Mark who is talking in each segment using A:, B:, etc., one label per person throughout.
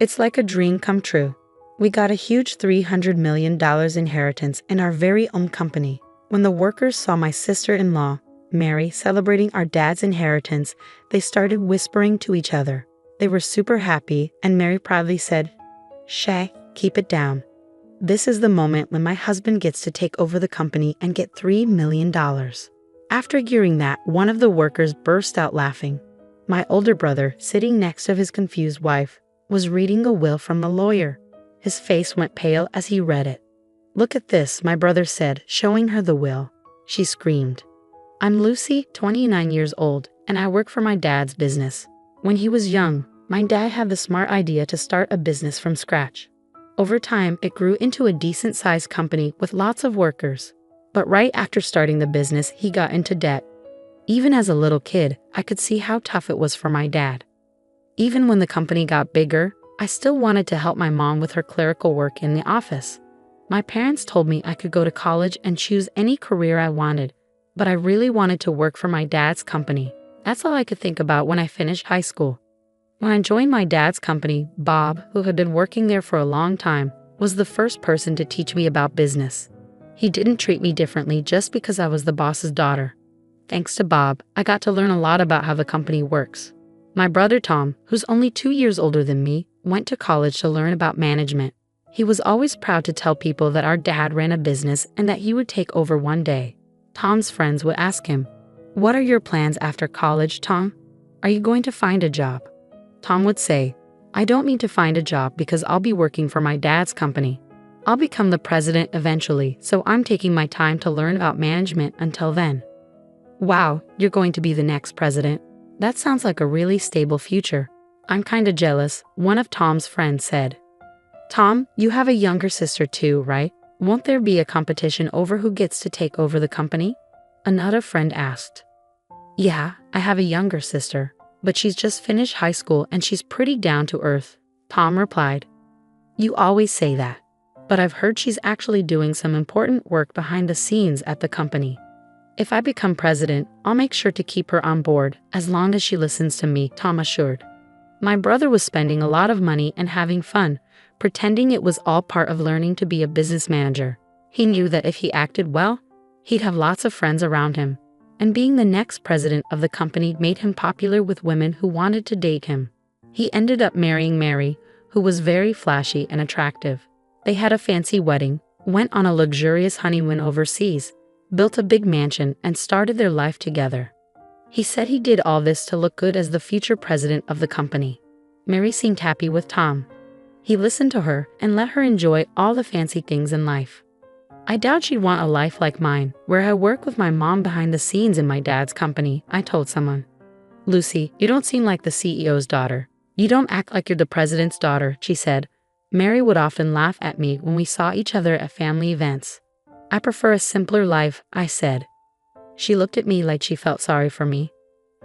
A: It's like a dream come true. We got a huge $300 million inheritance in our very own company. When the workers saw my sister-in-law, Mary, celebrating our dad's inheritance, they started whispering to each other. They were super happy, and Mary proudly said, "Shay, keep it down. This is the moment when my husband gets to take over the company and get $3 million. After hearing that, one of the workers burst out laughing. My older brother, sitting next to his confused wife, was reading a will from the lawyer. His face went pale as he read it. "Look at this," my brother said, showing her the will. She screamed. "I'm Lucy, 29 years old, and I work for my dad's business. When he was young, my dad had the smart idea to start a business from scratch. Over time, it grew into a decent-sized company with lots of workers. But right after starting the business, he got into debt. Even as a little kid, I could see how tough it was for my dad. Even when the company got bigger, I still wanted to help my mom with her clerical work in the office. My parents told me I could go to college and choose any career I wanted, but I really wanted to work for my dad's company. That's all I could think about when I finished high school. When I joined my dad's company, Bob, who had been working there for a long time, was the first person to teach me about business. He didn't treat me differently just because I was the boss's daughter. Thanks to Bob, I got to learn a lot about how the company works. My brother Tom, who's only 2 years older than me, went to college to learn about management. He was always proud to tell people that our dad ran a business and that he would take over one day. Tom's friends would ask him, "What are your plans after college, Tom? Are you going to find a job?" Tom would say, "I don't mean to find a job because I'll be working for my dad's company. I'll become the president eventually, so I'm taking my time to learn about management until then." "Wow, you're going to be the next president. That sounds like a really stable future. I'm kinda jealous," one of Tom's friends said. "Tom, you have a younger sister too, right? Won't there be a competition over who gets to take over the company?" Another friend asked. "Yeah, I have a younger sister, but she's just finished high school and she's pretty down to earth," Tom replied. "You always say that, but I've heard she's actually doing some important work behind the scenes at the company. If I become president, I'll make sure to keep her on board as long as she listens to me," Tom assured. My brother was spending a lot of money and having fun, pretending it was all part of learning to be a business manager. He knew that if he acted well, he'd have lots of friends around him, and being the next president of the company made him popular with women who wanted to date him. He ended up marrying Mary, who was very flashy and attractive. They had a fancy wedding, went on a luxurious honeymoon overseas, built a big mansion, and started their life together. He said he did all this to look good as the future president of the company. Mary seemed happy with Tom. He listened to her and let her enjoy all the fancy things in life. "I doubt she'd want a life like mine, where I work with my mom behind the scenes in my dad's company," I told someone. "Lucy, you don't seem like the CEO's daughter. You don't act like you're the president's daughter," she said. Mary would often laugh at me when we saw each other at family events. "I prefer a simpler life," I said. She looked at me like she felt sorry for me.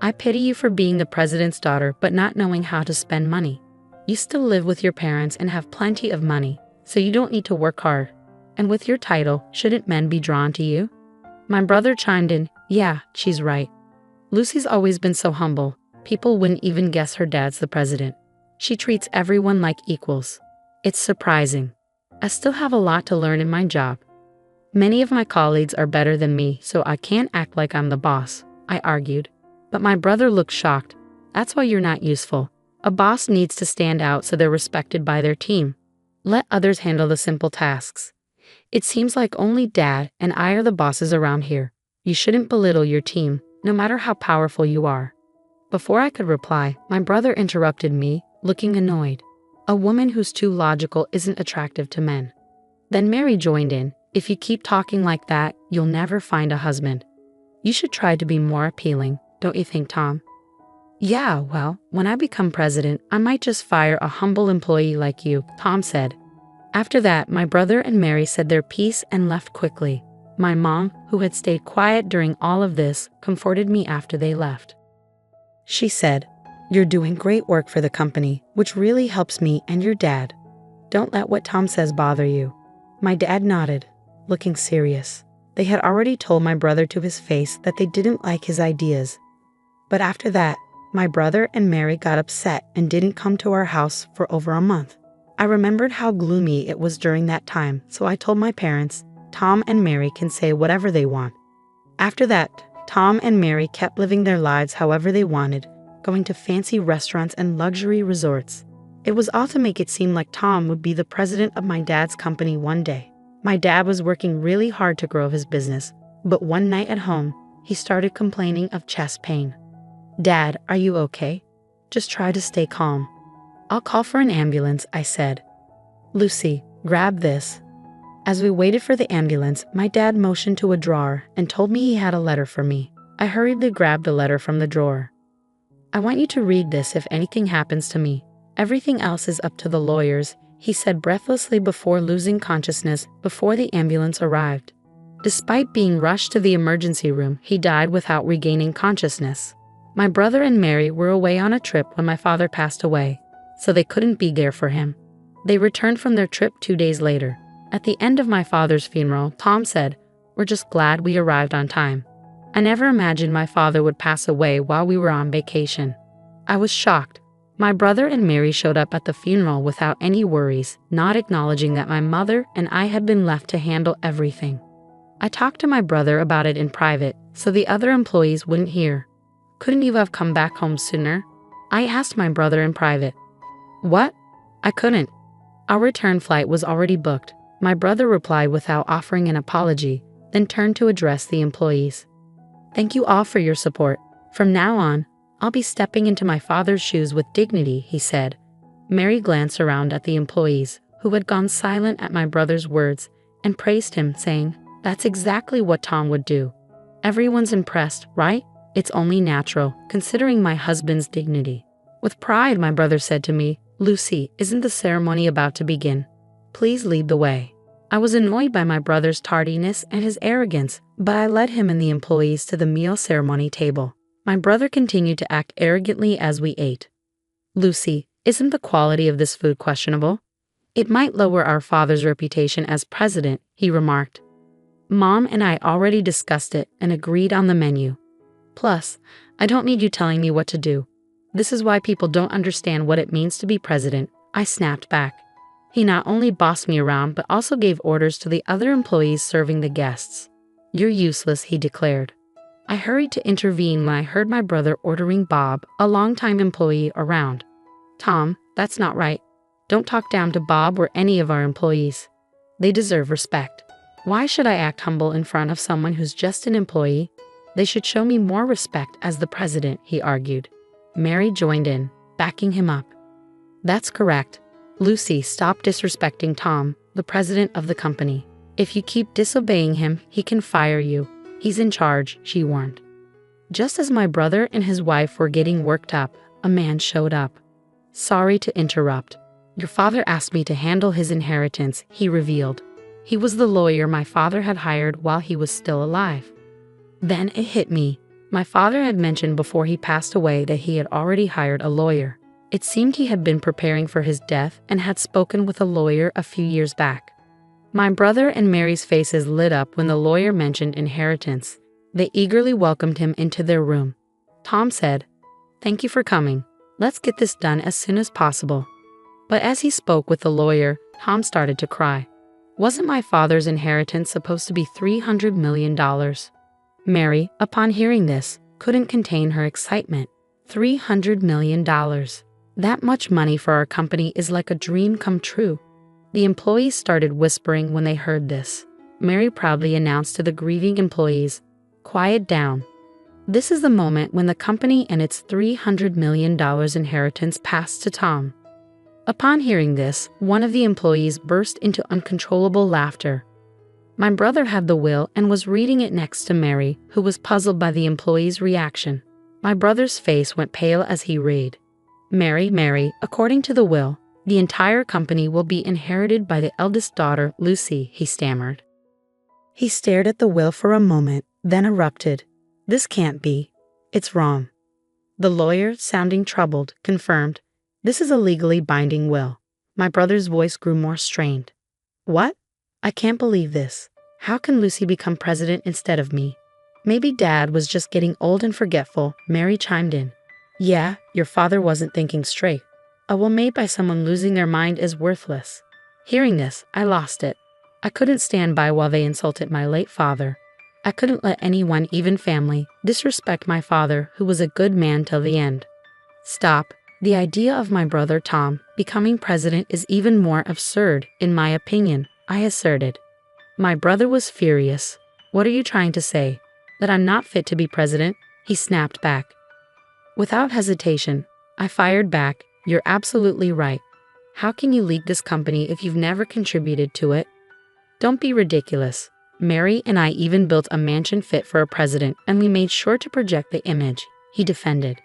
A: "I pity you for being the president's daughter but not knowing how to spend money. You still live with your parents and have plenty of money, so you don't need to work hard. And with your title, shouldn't men be drawn to you?" My brother chimed in, "Yeah, she's right. Lucy's always been so humble. People wouldn't even guess her dad's the president. She treats everyone like equals. It's surprising. I still have a lot to learn in my job. Many of my colleagues are better than me, so I can't act like I'm the boss," I argued. But my brother looked shocked. "That's why you're not useful. A boss needs to stand out so they're respected by their team. Let others handle the simple tasks. It seems like only Dad and I are the bosses around here. You shouldn't belittle your team, no matter how powerful you are." Before I could reply, my brother interrupted me, looking annoyed. "A woman who's too logical isn't attractive to men." Then Mary joined in. "If you keep talking like that, you'll never find a husband. You should try to be more appealing, don't you think, Tom?" "Yeah, well, when I become president, I might just fire a humble employee like you," Tom said. After that, my brother and Mary said their piece and left quickly. My mom, who had stayed quiet during all of this, comforted me after they left. She said, "You're doing great work for the company, which really helps me and your dad. Don't let what Tom says bother you." My dad nodded, looking serious. They had already told my brother to his face that they didn't like his ideas. But after that, My brother and Mary got upset and didn't come to our house for over a month. I remembered how gloomy it was during that time, so I told my parents, Tom and Mary can say whatever they want. After that, Tom and Mary kept living their lives however they wanted, going to fancy restaurants and luxury resorts. It was all to make it seem like Tom would be the president of my dad's company one day. My dad was working really hard to grow his business, but one night at home, he started complaining of chest pain. "Dad, are you okay? Just try to stay calm." "I'll call for an ambulance," I said. "Lucy, grab this." As we waited for the ambulance, my dad motioned to a drawer and told me he had a letter for me. I hurriedly grabbed the letter from the drawer. "I want you to read this if anything happens to me. Everything else is up to the lawyers," he said breathlessly before losing consciousness before the ambulance arrived. Despite being rushed to the emergency room, he died without regaining consciousness. My brother and Mary were away on a trip when my father passed away, so they couldn't be there for him. They returned from their trip 2 days later. At the end of my father's funeral, Tom said, "We're just glad we arrived on time." I never imagined my father would pass away while we were on vacation. I was shocked. My brother and Mary showed up at the funeral without any worries, not acknowledging that my mother and I had been left to handle everything. I talked to my brother about it in private, so the other employees wouldn't hear. "Couldn't you have come back home sooner?" I asked my brother in private. "What? I couldn't. Our return flight was already booked." My brother replied without offering an apology, then turned to address the employees. "Thank you all for your support. From now on, I'll be stepping into my father's shoes with dignity," he said. Mary glanced around at the employees, who had gone silent at my brother's words, and praised him, saying, "That's exactly what Tom would do." "Everyone's impressed, right? It's only natural, considering my husband's dignity." With pride, my brother said to me, "Lucy, isn't the ceremony about to begin? Please lead the way." I was annoyed by my brother's tardiness and his arrogance, but I led him and the employees to the meal ceremony table. My brother continued to act arrogantly as we ate. "Lucy, isn't the quality of this food questionable? It might lower our father's reputation as president," he remarked. "Mom and I already discussed it and agreed on the menu. Plus, I don't need you telling me what to do. This is why people don't understand what it means to be president," I snapped back. He not only bossed me around but also gave orders to the other employees serving the guests. "You're useless," he declared. I hurried to intervene when I heard my brother ordering Bob, a longtime employee, around. "Tom, that's not right. Don't talk down to Bob or any of our employees. They deserve respect. Why should I act humble in front of someone who's just an employee? They should show me more respect as the president," he argued. Mary joined in, backing him up. "That's correct. Lucy, stop disrespecting Tom, the president of the company. If you keep disobeying him, he can fire you. He's in charge," she warned. Just as my brother and his wife were getting worked up, a man showed up. "Sorry to interrupt. Your father asked me to handle his inheritance," he revealed. He was the lawyer my father had hired while he was still alive. Then it hit me. My father had mentioned before he passed away that he had already hired a lawyer. It seemed he had been preparing for his death and had spoken with a lawyer a few years back. My brother and Mary's faces lit up when the lawyer mentioned inheritance. They eagerly welcomed him into their room. Tom said, "Thank you for coming. Let's get this done as soon as possible." But as he spoke with the lawyer, Tom started to cry. Wasn't my father's inheritance supposed to be $300 million? Mary, upon hearing this, couldn't contain her excitement. $300 million. That much money for our company is like a dream come true. The employees started whispering when they heard this. Mary proudly announced to the grieving employees, "Quiet down. This is the moment when the company and its $300 million inheritance passed to Tom." Upon hearing this, one of the employees burst into uncontrollable laughter. My brother had the will and was reading it next to Mary, who was puzzled by the employee's reaction. My brother's face went pale as he read, Mary, according to the will, the entire company will be inherited by the eldest daughter, Lucy," he stammered. He stared at the will for a moment, then erupted. "This can't be. It's wrong." The lawyer, sounding troubled, confirmed, "This is a legally binding will." My brother's voice grew more strained. "What? I can't believe this. How can Lucy become president instead of me?" "Maybe Dad was just getting old and forgetful," Mary chimed in. Yeah, your father wasn't thinking straight. A will made by someone losing their mind is worthless. Hearing this, I lost it. I couldn't stand by while they insulted my late father. I couldn't let anyone, even family, disrespect my father, who was a good man till the end. Stop. The idea of my brother Tom becoming president is even more absurd, in my opinion, I asserted. My brother was furious. What are you trying to say? That I'm not fit to be president? He snapped back. Without hesitation, I fired back, you're absolutely right. How can you lead this company if you've never contributed to it? Don't be ridiculous. Mary and I even built a mansion fit for a president, and we made sure to project the image, he defended.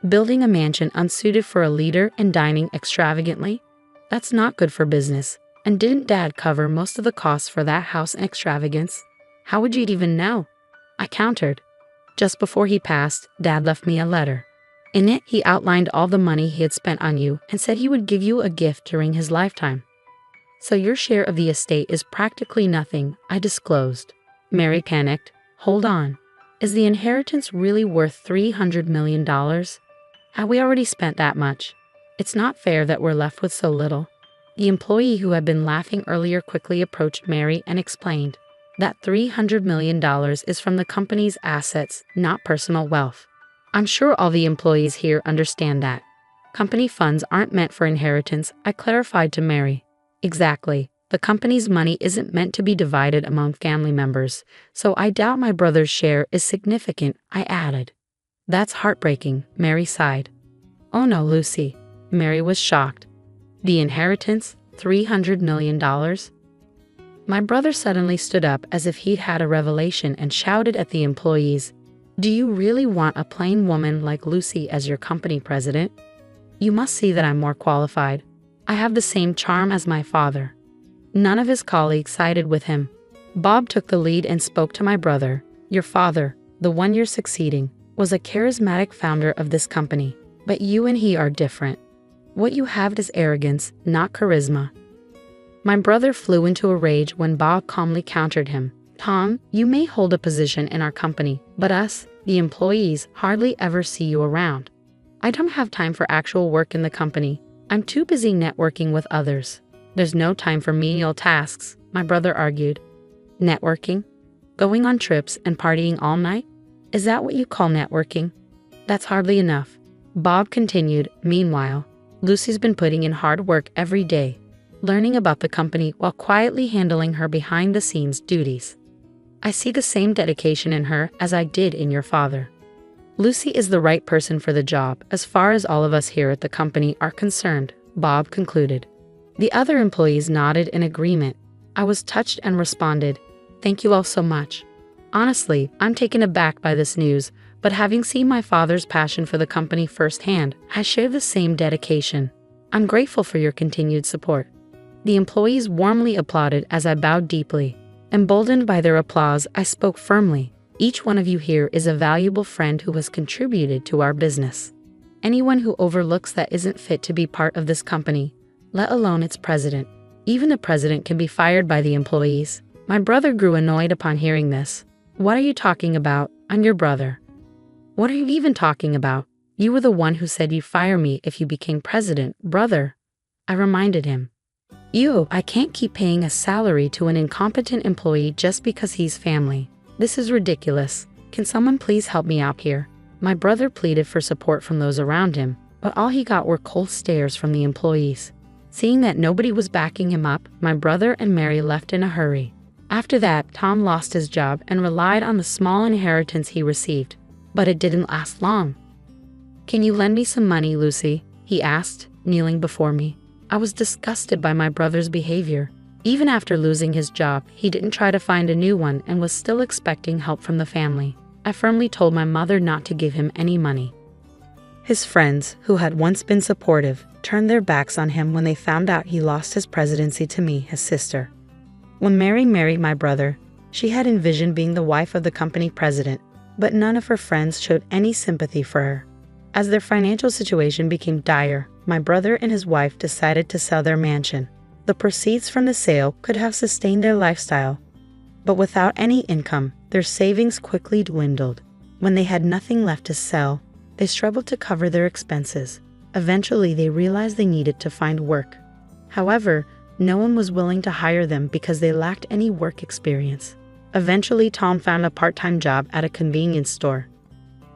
A: Building a mansion unsuited for a leader and dining extravagantly? That's not good for business. And didn't Dad cover most of the costs for that house and extravagance? How would you even know? I countered. Just before he passed, Dad left me a letter. In it, he outlined all the money he had spent on you and said he would give you a gift during his lifetime. So your share of the estate is practically nothing, I disclosed. Mary panicked. Hold on. Is the inheritance really worth $300 million? Have we already spent that much? It's not fair that we're left with so little. The employee who had been laughing earlier quickly approached Mary and explained that $300 million is from the company's assets, not personal wealth. I'm sure all the employees here understand that. Company funds aren't meant for inheritance, I clarified to Mary. Exactly. The company's money isn't meant to be divided among family members, so I doubt my brother's share is significant, I added. That's heartbreaking, Mary sighed. Oh no, Lucy. Mary was shocked. The inheritance? $300 million? My brother suddenly stood up as if he'd had a revelation and shouted at the employees, Do you really want a plain woman like Lucy as your company president? You must see that I'm more qualified. I have the same charm as my father. None of his colleagues sided with him. Bob took the lead and spoke to my brother. Your father, the one you're succeeding, was a charismatic founder of this company, but you and he are different. What you have is arrogance, not charisma. My brother flew into a rage when Bob calmly countered him. Tom, you may hold a position in our company, but us, the employees, hardly ever see you around. I don't have time for actual work in the company. I'm too busy networking with others. There's no time for menial tasks, my brother argued. Networking? Going on trips and partying all night? Is that what you call networking? That's hardly enough. Bob continued, meanwhile, Lucy's been putting in hard work every day, learning about the company while quietly handling her behind-the-scenes duties. I see the same dedication in her as I did in your father. Lucy is the right person for the job as far as all of us here at the company are concerned, Bob concluded. The other employees nodded in agreement. I was touched and responded, Thank you all so much. Honestly, I'm taken aback by this news, but having seen my father's passion for the company firsthand, I share the same dedication. I'm grateful for your continued support. The employees warmly applauded as I bowed deeply. Emboldened by their applause, I spoke firmly. Each one of you here is a valuable friend who has contributed to our business. Anyone who overlooks that isn't fit to be part of this company, let alone its president. Even the president can be fired by the employees. My brother grew annoyed upon hearing this. What are you talking about? I'm your brother. What are you even talking about? You were the one who said you'd fire me if you became president, brother. I reminded him. I can't keep paying a salary to an incompetent employee just because he's family. This is ridiculous. Can someone please help me out here? My brother pleaded for support from those around him, but all he got were cold stares from the employees. Seeing that nobody was backing him up, my brother and Mary left in a hurry. After that, Tom lost his job and relied on the small inheritance he received. But it didn't last long. Can you lend me some money, Lucy? He asked, kneeling before me. I was disgusted by my brother's behavior. Even after losing his job, he didn't try to find a new one and was still expecting help from the family. I firmly told my mother not to give him any money. His friends, who had once been supportive, turned their backs on him when they found out he lost his presidency to me, his sister. When Mary married my brother, she had envisioned being the wife of the company president, but none of her friends showed any sympathy for her. As their financial situation became dire, my brother and his wife decided to sell their mansion. The proceeds from the sale could have sustained their lifestyle, but without any income, their savings quickly dwindled. When they had nothing left to sell, they They struggled to cover their expenses. Eventually, they realized they needed to find work. However, no one was willing to hire them because they lacked any work experience. Eventually, Tom found a part-time job at a convenience store.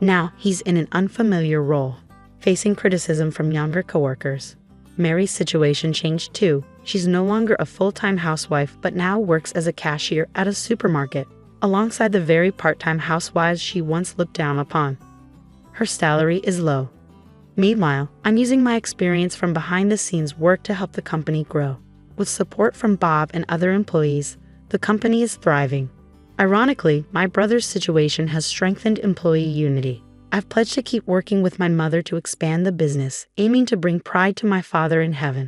A: Now, he's in an unfamiliar role, facing criticism from younger coworkers. Mary's situation changed too. She's no longer a full-time housewife but now works as a cashier at a supermarket, alongside the very part-time housewives she once looked down upon. Her salary is low. Meanwhile, I'm using my experience from behind-the-scenes work to help the company grow. With support from Bob and other employees, the company is thriving. Ironically, my brother's situation has strengthened employee unity. I've pledged to keep working with my mother to expand the business, aiming to bring pride to my Father in heaven.